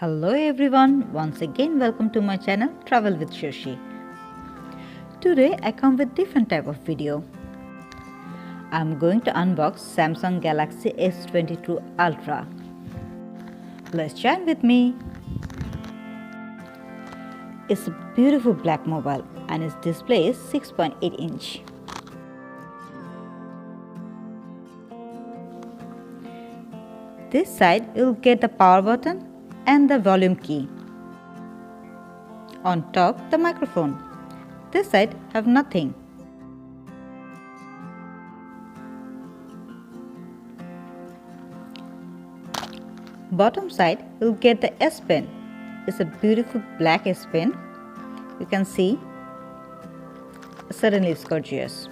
Hello everyone, once again welcome to my channel Travel with Shashi. Today I come with different type of video. I'm going to unbox Samsung Galaxy S22 Ultra. Let's join with me. It's a beautiful black mobile and its display is 6.8 inch. This side you'll get the power button and the volume key. On top, the microphone. This side have nothing. Bottom side, you'll get the S Pen. It's a beautiful black S Pen. You can see, certainly it's gorgeous.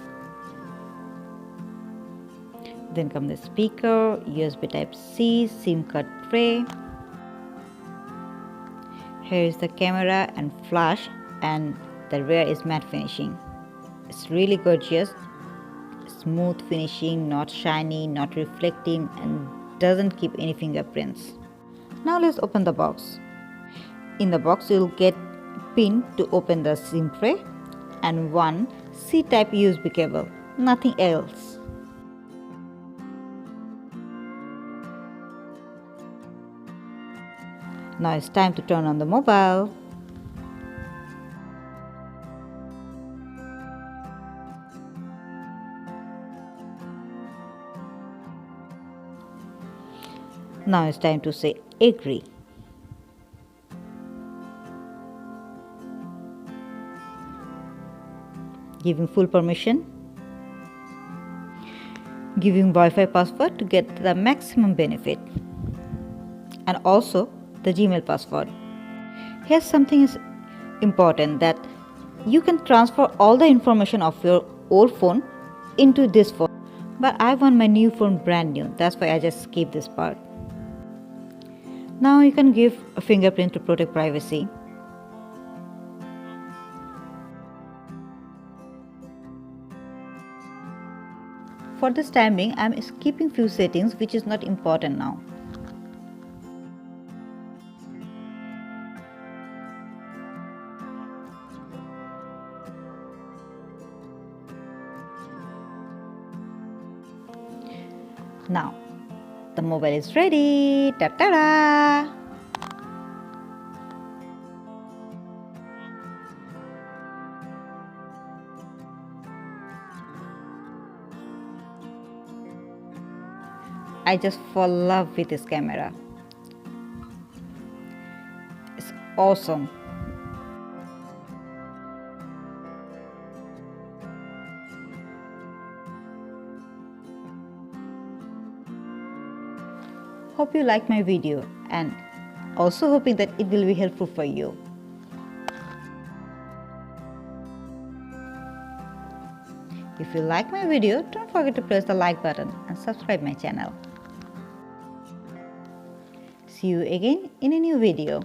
Then come the speaker, USB Type-C, SIM card tray. Here is the camera and flash, and the rear is matte finishing. It's really gorgeous, smooth finishing, not shiny, not reflecting, and doesn't keep any fingerprints. Now let's open the box. In the box you'll get pin to open the SIM tray and one C-type USB cable, nothing else. Now it's time to turn on the mobile. Now it's time to say agree. Giving full permission. Giving Wi-Fi password to get the maximum benefit. And also the Gmail password. Here's something is important, that you can transfer all the information of your old phone into this phone. But I want my new phone brand new. That's why I just skip this part. Now you can give a fingerprint to protect privacy. For this timing, I'm skipping few settings which is not important now. Now, the mobile is ready. Ta-ta-da! I just fall in love with this camera. It's awesome. Hope you like my video and also hoping that it will be helpful for you. If you like my video, don't forget to press the like button and subscribe my channel. See you again in a new video.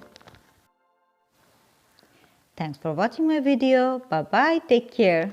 Thanks for watching my video. Bye bye. Take care.